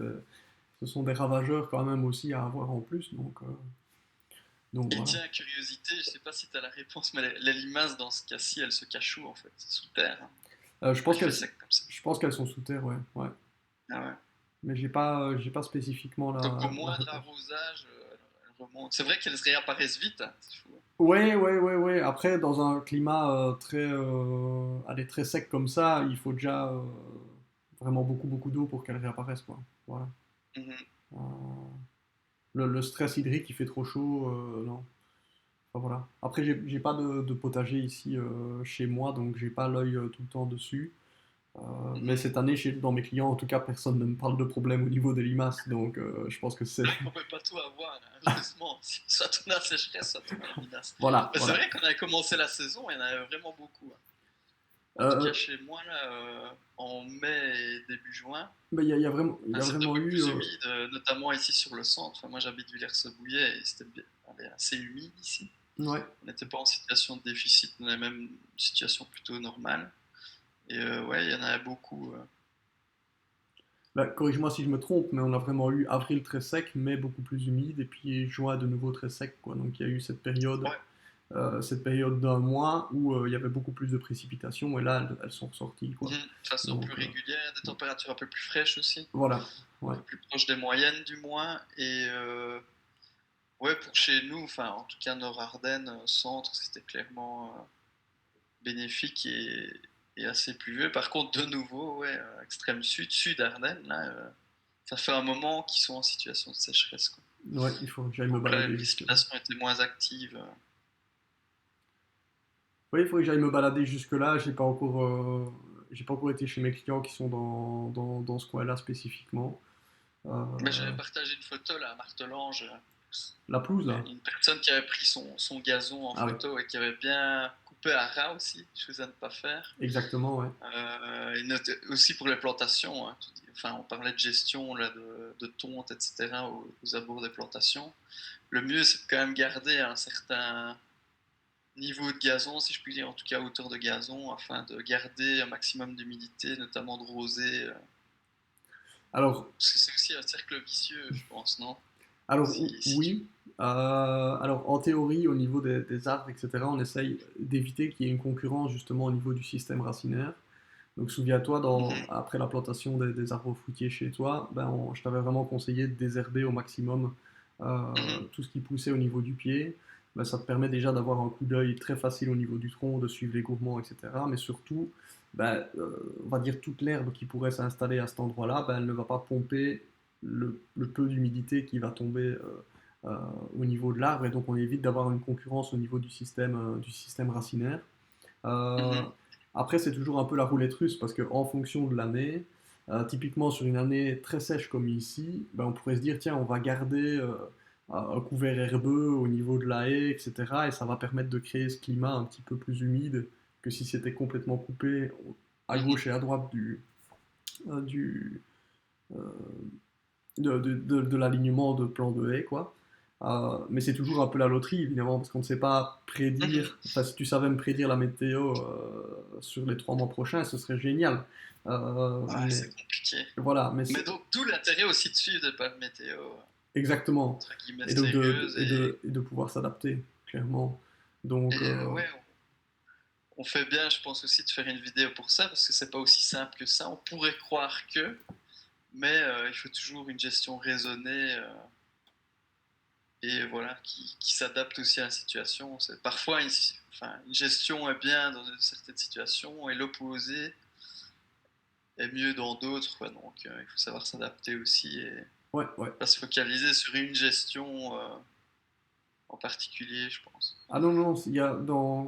des ravageurs quand même aussi à avoir en plus. Donc Et voilà. tiens, curiosité, je sais pas si tu as la réponse, mais les limaces, dans ce cas-ci, elles se cachent où en fait? C'est sous terre, hein, quand il fait sec comme ça. Je pense qu'elles sont sous terre, ouais, ouais. Ah ouais. Mais j'ai pas spécifiquement Donc au la moindre réponse. arrosage, elles remontent. C'est vrai qu'elles réapparaissent vite, hein, c'est fou. Ouais, ouais, ouais, ouais. Après, dans un climat allez, très sec comme ça, il faut déjà vraiment beaucoup d'eau pour qu'elles réapparaissent, quoi. Voilà. Mhm. Euh, le stress hydrique, il fait trop chaud, non. Enfin, voilà. Après, j'ai pas de potager ici chez moi, donc j'ai pas l'œil tout le temps dessus. Mais Mhm. cette année, dans mes clients, en tout cas, personne ne me parle de problème au niveau des limaces, donc je pense que c'est... On peut pas tout avoir, hein, heureusement. Soit on a sécheresse, soit on a limace. Voilà, Mais c'est voilà. vrai qu'on avait commencé la saison, il y en avait vraiment beaucoup, hein. En tout cas, Euh, chez moi, là, en mai et début juin, mais il y a c'était vraiment beaucoup eu... plus humide, notamment ici sur le centre. Enfin, moi, j'habite Villers-se-Bouillet et c'était allez, assez humide ici. ouais. On n'était pas en situation de déficit, on avait même une situation plutôt normale. Et ouais, il y en avait beaucoup. Bah, corrige-moi si je me trompe, mais on a vraiment eu avril très sec, mai beaucoup plus humide, et puis juin de nouveau très sec, quoi. Donc il y a eu Ouais, cette période d'un mois où il y avait beaucoup plus de précipitations, et là elles sont ressorties, mhm, quoi. de façon plus Donc régulière, des températures un peu plus fraîches aussi, voilà, un ouais. peu plus proches des moyennes du moins. Et Ouais, pour chez nous, enfin, en tout cas, Nord-Ardennes, centre, c'était clairement bénéfique et assez pluvieux. Par contre, de nouveau, ouais, extrême sud, sud-Ardennes, là, ça fait un moment qu'ils sont en situation de sécheresse, quoi. Ouais, il faut que j'aille me Donc là, les balader jusque-là. précipitations étaient moins actives. Oui, il faut que j'aille me balader jusque-là. J'ai pas encore été chez mes clients qui sont dans ce coin-là spécifiquement. Euh, Mais j'avais partagé une photo là à Martelange, la pelouse, là. une personne qui avait pris son gazon en Ah oui, photo et qui avait bien coupé à ras aussi, chose à ne pas faire. exactement, ouais. Aussi pour les plantations, hein, enfin, on parlait de gestion là, de tonte, etc. Aux abords des plantations. Le mieux, c'est de quand même garder un certain niveau de gazon, si je puis dire, en tout cas hauteur de gazon, afin de garder un maximum d'humidité, notamment de rosée. Alors, Parce que c'est aussi un cercle vicieux, je pense, non? Si tu... Oui. Alors, en théorie, au niveau des arbres, etc., on essaye d'éviter qu'il y ait une concurrence justement au niveau du système racinaire. Donc, souviens-toi, Mhm, après la plantation des arbres fruitiers chez toi, je t'avais vraiment conseillé de désherber au maximum mhm, tout ce qui poussait au niveau du pied. Ben, ça te permet déjà d'avoir un coup d'œil très facile au niveau du tronc, de suivre les mouvements, etc. Mais surtout, on va dire toute l'herbe qui pourrait s'installer à cet endroit-là, elle ne va pas pomper le peu d'humidité qui va tomber au niveau de l'arbre. Et donc, on évite d'avoir une concurrence au niveau du système racinaire. Euh, mhm, Après, c'est toujours un peu la roulette russe parce qu'en fonction de l'année, typiquement sur une année très sèche comme ici, on pourrait se dire tiens, on va garder un couvert herbeux au niveau de la haie, etc. Et ça va permettre de créer ce climat un petit peu plus humide que si c'était complètement coupé à mhm. gauche et à droite euh, du, euh, de l'alignement de plan de haie, quoi. Mais c'est toujours un peu la loterie, évidemment, parce qu'on ne sait pas Mhm. prédire. Enfin, si tu savais me prédire la météo sur les 3 mois prochains, ce serait génial. Ouais, Mais c'est compliqué. voilà, Mais donc, d'où l'intérêt aussi de suivre des pas de météo, exactement. entre guillemets, Et donc sérieuses. et de pouvoir s'adapter, clairement. Donc, Ouais, on fait bien, je pense aussi, de faire une vidéo pour ça, parce que c'est pas aussi simple que ça. On pourrait croire que, mais il faut toujours une gestion raisonnée et voilà, qui s'adapte aussi à la situation. Parfois, enfin, une gestion est bien dans certaines situations et l'opposé est mieux dans d'autres, quoi. Donc, il faut savoir s'adapter aussi et ouais, ouais. pas se focaliser sur une gestion en particulier, je pense. Ah non, non,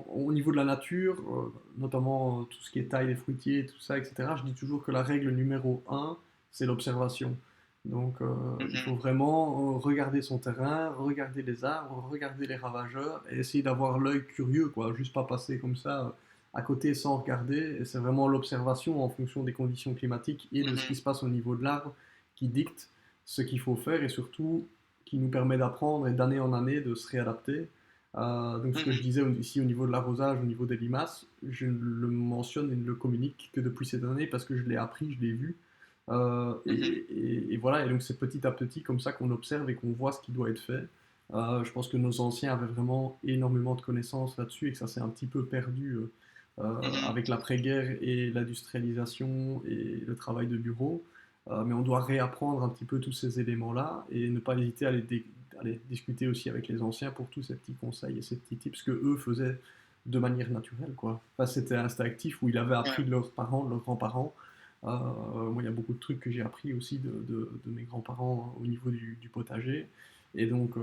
au niveau de la nature, notamment tout ce qui est taille des fruitiers, tout ça, etc., je dis toujours que la règle numéro un, c'est l'observation. Donc il Mhm, faut vraiment regarder son terrain, regarder les arbres, regarder les ravageurs et essayer d'avoir l'œil curieux, quoi, juste pas passer comme ça à côté sans regarder. Et c'est vraiment l'observation en fonction des conditions climatiques et de ce qui mhm, se passe au niveau de l'arbre qui dicte ce qu'il faut faire et surtout qui nous permet d'apprendre et d'année en année de se réadapter. Donc ce que je mhm, disais ici au niveau de l'arrosage, au niveau des limaces, je ne le mentionne et ne le communique que depuis cette année parce que je l'ai appris, je l'ai vu. mhm, Et voilà, et donc c'est petit à petit comme ça qu'on observe et qu'on voit ce qui doit être fait. Je pense que nos anciens avaient vraiment énormément de connaissances là-dessus et que ça s'est un petit peu perdu mhm, avec l'après-guerre et l'industrialisation et le travail de bureau. Mais on doit réapprendre un petit peu tous ces éléments-là et ne pas hésiter à les discuter aussi avec les anciens pour tous ces petits conseils et ces petits tips que eux faisaient de manière naturelle, quoi. Enfin, c'était instinctif où ils avaient appris ouais, de leurs parents, de leurs grands-parents. Moi, il y a beaucoup de trucs que j'ai appris aussi de mes grands-parents au niveau du potager. Et donc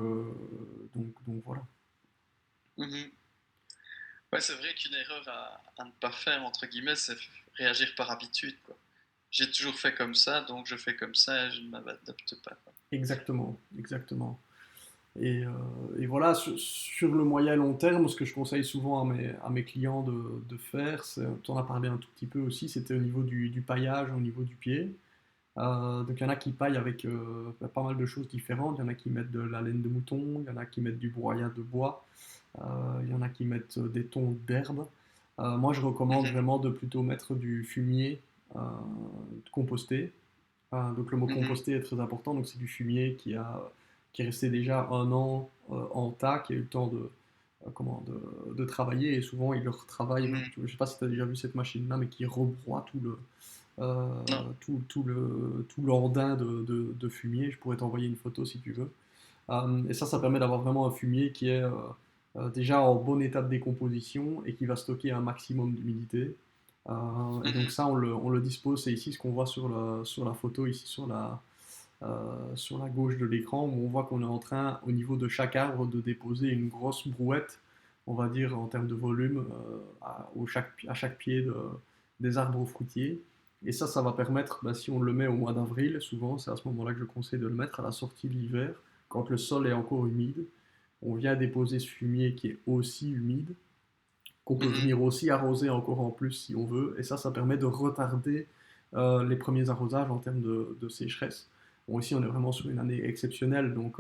voilà. mhm. Ouais, c'est vrai qu'une erreur à ne pas faire, entre guillemets, c'est réagir par habitude, quoi. J'ai toujours fait comme ça, donc je fais comme ça et je ne m'adapte pas, quoi. Exactement, exactement. Et, euh, et voilà, sur le moyen long terme, ce que je conseille souvent à mes clients de faire, tu en as parlé un tout petit peu aussi, c'était au niveau du paillage, au niveau du pied. Donc il y en a qui paillent avec pas mal de choses différentes. Il y en a qui mettent de la laine de mouton, il y en a qui mettent du broyat de bois, il y en a qui mettent des tons d'herbe. Moi je recommande Mhm, vraiment de plutôt mettre du fumier composté. Donc le mot mhm, composté est très important. Donc c'est du fumier qui est resté déjà un an en tas, qui a eu le temps de travailler. Et souvent il le retravaille. mhm. Je ne sais pas si tu as déjà vu cette machine-là, mais qui rebroie Non. tout l'ordain de fumier. Je pourrais t'envoyer une photo si tu veux. Et ça permet d'avoir vraiment un fumier qui est déjà en bon état de décomposition et qui va stocker un maximum d'humidité. Et donc Mhm. ça, on le dispose, c'est ici ce qu'on voit sur la photo, ici sur la gauche de l'écran, où on voit qu'on est en train, au niveau de chaque arbre, de déposer une grosse brouette, on va dire en termes de volume, à chaque pied des arbres fruitiers. Et ça va permettre, bah, si on le met au mois d'avril, souvent c'est à ce moment-là que je conseille de le mettre, à la sortie de l'hiver, quand le sol est encore humide, on vient déposer ce fumier qui est aussi humide, qu'on peut Mhm. venir aussi arroser encore en plus si on veut, et ça permet de retarder les premiers arrosages en termes de sécheresse. Bon, ici on est vraiment sur une année exceptionnelle, donc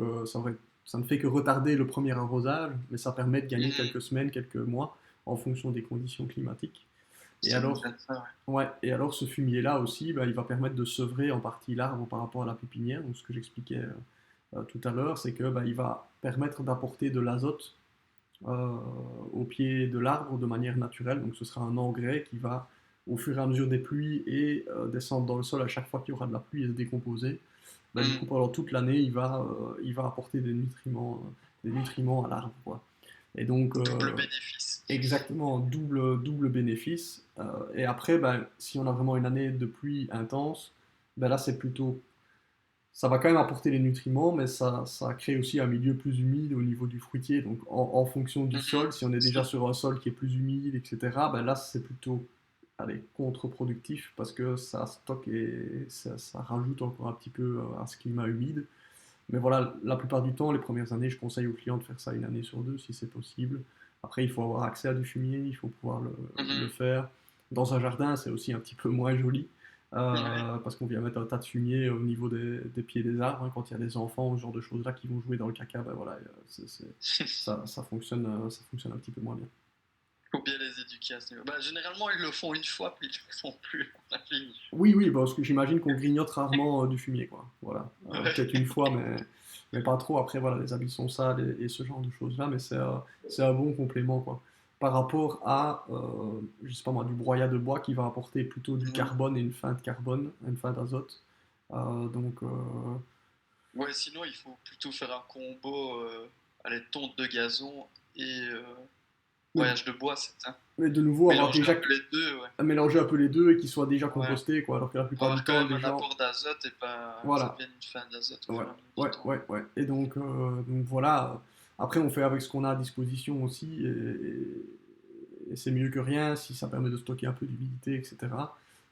ça ne fait que retarder le premier arrosage, mais ça permet de gagner Mhm. quelques semaines, quelques mois en fonction des conditions climatiques. Et C'est alors, bien ça, ouais. et alors ce fumier-là aussi, bah, il va permettre de sevrer en partie l'arbre par rapport à la pépinière. Donc ce que j'expliquais tout à l'heure, c'est que bah, il va permettre d'apporter de l'azote euh, au pied de l'arbre de manière naturelle. Donc ce sera un engrais qui va, au fur et à mesure des pluies, et descendre dans le sol à chaque fois qu'il y aura de la pluie et se décomposer. Bah, du coup, Mhm. pendant toute l'année, il va apporter des nutriments à l'arbre, quoi. Et donc, Double bénéfice. exactement, double bénéfice. Et après, ben, si on a vraiment une année de pluie intense, ben là, c'est plutôt ça va quand même apporter les nutriments, mais ça crée aussi un milieu plus humide au niveau du fruitier. Donc, en fonction du Mhm. sol, si on est déjà sur un sol qui est plus humide, etc., ben là, c'est plutôt allez, contre-productif parce que ça stocke et ça rajoute encore un petit peu à ce climat humide. Mais voilà, la plupart du temps, les premières années, je conseille aux clients de faire ça une année sur deux si c'est possible. Après, il faut avoir accès à du fumier, il faut pouvoir le Mhm. faire. Dans un jardin, c'est aussi un petit peu moins joli Ouais. parce qu'on vient mettre un tas de fumier au niveau des pieds des arbres, hein. Quand il y a des enfants ou ce genre de choses-là qui vont jouer dans le caca, ben voilà, ça fonctionne un petit peu moins bien. Faut bien les éduquer à ce niveau. Bah, généralement, ils le font une fois, puis ils le font plus. À la ligne. Oui, oui, parce que j'imagine qu'on grignote rarement du fumier, quoi. Voilà. Ouais. Peut-être une fois, mais pas trop. Après, voilà, les habits sont sales et ce genre de choses-là, mais c'est un bon complément, quoi. Par rapport à, je sais pas moi, du broyat de bois qui va apporter plutôt du Mhm. carbone et une fin de carbone, une fin d'azote. Donc, Ouais, sinon, il faut plutôt faire un combo à la tonte de gazon et mais, broyage de bois, c'est ça. mais de nouveau, avoir Mélanger un déjà peu les deux, ouais. mélanger un peu les deux et qu'ils soient déjà Ouais. compostés, quoi. Alors que la Pour plupart du avoir quand temps, même les un gens, apport d'azote et pas que ça voilà, devienne une fin d'azote au ouais, fur et à mesure du temps. ouais. Et donc voilà. Après, on fait avec ce qu'on a à disposition aussi, et c'est mieux que rien si ça permet de stocker un peu d'humidité, etc.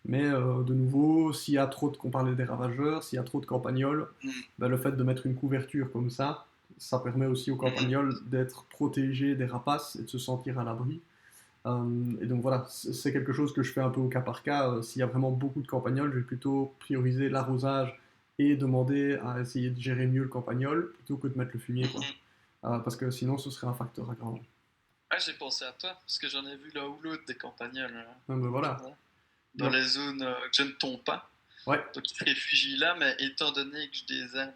Mais de nouveau, s'il y a trop de, qu'on parlait des ravageurs, s'il y a trop de campagnols, Mhm. ben, le fait de mettre une couverture comme ça permet aussi aux Mhm. campagnols d'être protégés des rapaces et de se sentir à l'abri. Et donc voilà, c'est quelque chose que je fais un peu au cas par cas. S'il y a vraiment beaucoup de campagnols, je vais plutôt prioriser l'arrosage et demander à essayer de gérer mieux le campagnol plutôt que de mettre le fumier, quoi. Mhm. Parce que sinon, ce serait un facteur aggravant. Ah, j'ai pensé à toi, parce que j'en ai vu l'un ou l'autre des campagnols Donc, ben, au voilà. jardin, dans Donc, les zones que je ne tombe pas. ouais. Donc ils se réfugient là, mais étant donné que je désherbe,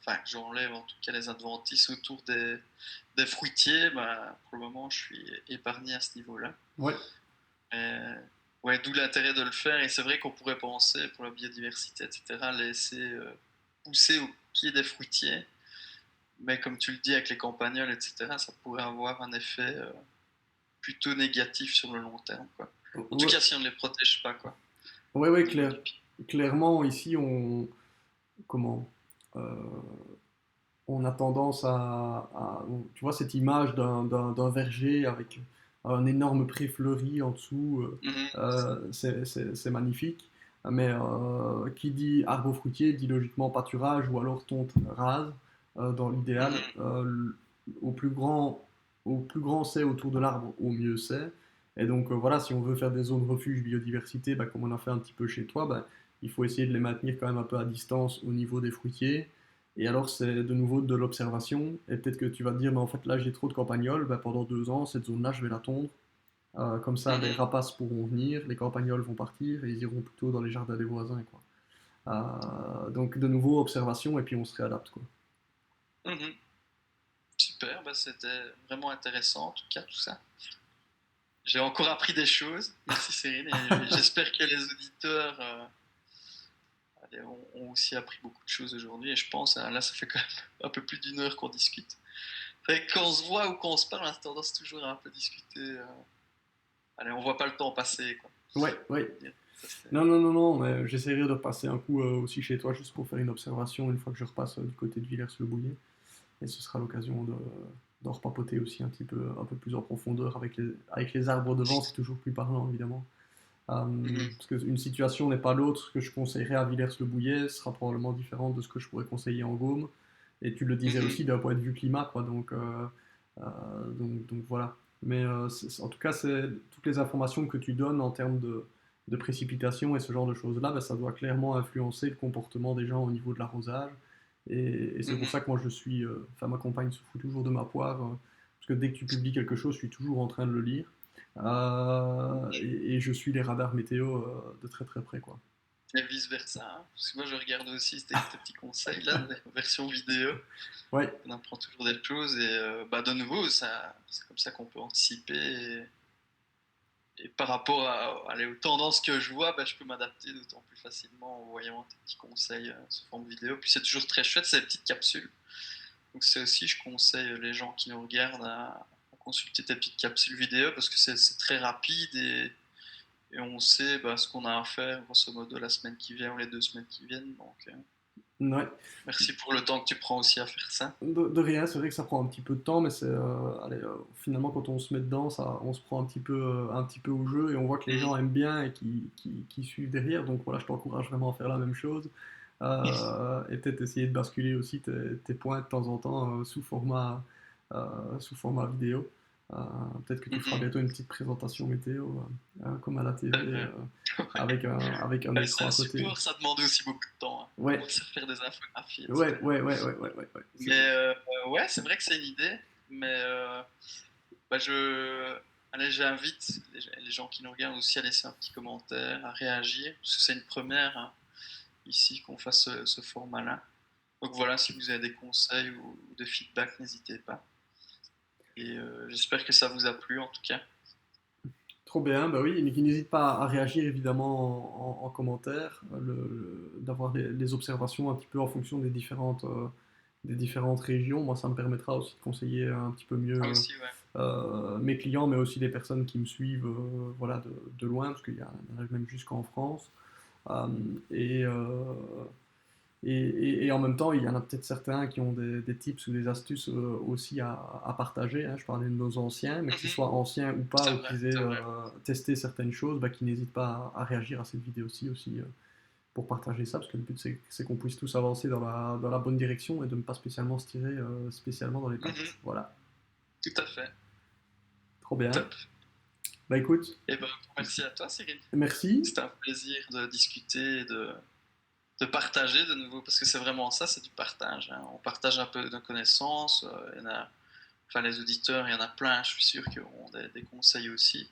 enfin que j'enlève en tout cas les adventices autour des fruitiers, bah, pour le moment je suis épargné à ce niveau-là. Ouais. Mais, ouais, d'où l'intérêt de le faire, et c'est vrai qu'on pourrait penser pour la biodiversité, etc., laisser pousser au pied des fruitiers, mais comme tu le dis avec les campagnols, etc., ça pourrait avoir un effet plutôt négatif sur le long terme, quoi. En tout Ouais, cas si on ne les protège pas, quoi, au ouais, niveau du pied. clairement, ici, comment, euh, on a tendance tu vois, cette image d'un verger avec un énorme pré fleuri en dessous, Mhm. c'est magnifique. Mais qui dit arbre fruitier dit logiquement pâturage ou alors tonte rase, dans l'idéal. Mhm. Au plus grand, au plus grand c'est autour de l'arbre, au mieux c'est. Et donc voilà, si on veut faire des zones refuge biodiversité, bah, comme on a fait un petit peu chez toi, bah, il faut essayer de les maintenir quand même un peu à distance au niveau des fruitiers. Et alors, c'est de nouveau de l'observation. Et peut-être que tu vas te dire, mais en fait, là, j'ai trop de campagnols. Ben, pendant 2 ans, cette zone-là, je vais la tondre. Comme ça, les Mhm. rapaces pourront venir, les campagnols vont partir et ils iront plutôt dans les jardins des voisins, quoi. Donc, de nouveau, observation et puis on se réadapte, quoi. Mhm. Super, bah c'était vraiment intéressant en tout cas tout ça. J'ai encore appris des choses. Merci Cyril et j'espère que les auditeurs ont aussi appris beaucoup de choses aujourd'hui. Et je pense, là, ça fait quand même un peu plus d'1 heure qu'on discute. C'est vrai que quand on se voit ou quand on se parle, on a tendance toujours à un peu discuter. Allez, on voit pas le temps passer, quoi. Ouais, ouais. Ça, Non, non, non, non, mais j'essaierai de passer un coup aussi chez toi juste pour faire une observation une fois que je repasse du côté de Villers-le-Bouillet. Et ce sera l'occasion d'en repapoter aussi un peu plus en profondeur avec les arbres devant, c'est toujours plus parlant évidemment. Parce qu'une situation n'est pas l'autre. Ce que je conseillerais à Villers-le-Bouillet sera probablement différent de ce que je pourrais conseiller en Gaume. Et tu le disais aussi d'un point de vue climat, quoi. Donc voilà. Mais en tout cas, toutes les informations que tu donnes en termes de précipitation et ce genre de choses-là, ben, ça doit clairement influencer le comportement des gens au niveau de l'arrosage. Et c'est pour ça que moi je suis, enfin ma compagne se fout toujours de ma poire, parce que dès que tu publies quelque chose, je suis toujours en train de le lire. Et je suis les radars météo de très très près, quoi. Et vice versa, hein. Parce que moi je regarde aussi tes petits conseils là, des versions vidéo. Ouais, On apprend toujours des choses et de nouveau, c'est comme ça qu'on peut anticiper. Et par rapport aux tendances que je vois, je peux m'adapter d'autant plus facilement en voyant tes petits conseils sous forme vidéo. Puis c'est toujours très chouette, c'est des petites capsules. Donc c'est aussi, je conseille les gens qui nous regardent à consulter tes petites capsules vidéo parce que c'est très rapide et on sait ce qu'on a à faire grosso modo la semaine qui vient ou les 2 semaines qui viennent. Donc ouais. merci pour le temps que tu prends aussi à faire ça. De rien, c'est vrai que ça prend un petit peu de temps, mais allez, finalement quand on se met dedans, on se prend un petit peu au jeu et on voit que les gens aiment bien et qui suivent derrière. Donc voilà, je t'encourage vraiment à faire la même chose. Et peut-être essayer de basculer aussi tes points de temps en temps sous format vidéo. Euh, Peut-être que tu feras bientôt une petite présentation météo comme à la TV avec un C'est écran un à côté. support, ça demande aussi beaucoup de temps. Hein. Ouais, Commencer à faire des infographies, ouais, etc. ouais, ouais, ouais, ouais, ouais, ouais. Mais ouais, c'est vrai que c'est une idée. Mais je, allez, j'invite les gens qui nous regardent aussi à laisser un petit commentaire, à réagir. Parce que c'est une première hein, ici qu'on fasse ce format-là. Donc voilà, si vous avez des conseils ou des feedbacks, n'hésitez pas. Et j'espère que ça vous a plu en tout cas. Trop bien, bah oui, mais qui n'hésite pas à réagir évidemment en commentaire, d'avoir les observations un petit peu en fonction des différentes régions. Moi, ça me permettra aussi de conseiller un petit peu mieux Ah aussi, ouais. mes clients, mais aussi les personnes qui me suivent voilà, de loin, parce qu'il y en a même jusqu'en France. Euh, et, euh, et en même temps, il y en a peut-être certains qui ont des tips ou des astuces aussi à partager, hein. Je parlais de nos anciens, mais qu'ils soient anciens ou pas, C'est ou vrai, qu'ils aient c'est vrai. testé certaines choses, bah, qu'ils n'hésitent pas à réagir à cette vidéo-ci aussi pour partager ça, parce que le but c'est qu'on puisse tous avancer dans la bonne direction et de ne pas spécialement se tirer spécialement dans les pattes. Voilà, Tout à fait. trop bien. Top. Bah écoute, Et merci à toi, Cyril. merci. C'était un plaisir de discuter et de partager de nouveau, parce que c'est vraiment ça, c'est du partage. Hein. On partage un peu de connaissances. Il y en a, enfin, les auditeurs, il y en a plein, je suis sûr, qui auront des conseils aussi,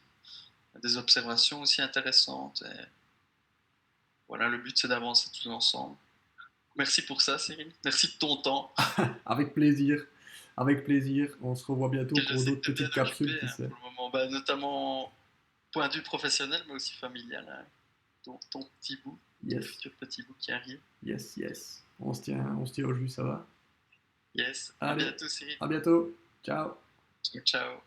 des observations aussi intéressantes. Et voilà, le but, c'est d'avancer tous ensemble. Merci pour ça, Cyril. Merci de ton temps, Avec plaisir. Avec plaisir. On se revoit bientôt que je pour sais d'autres que tu es petites bien capsules, occupé qui hein, sait. pour le moment, notamment point de vue professionnel, mais aussi familial. Hein. Ton petit bout, ton Yes. futur petit bout qui arrive. Yes, yes. On se tient au jus, ça va? Yes, à Allez, bientôt, Cyril. à bientôt. Ciao. Ciao.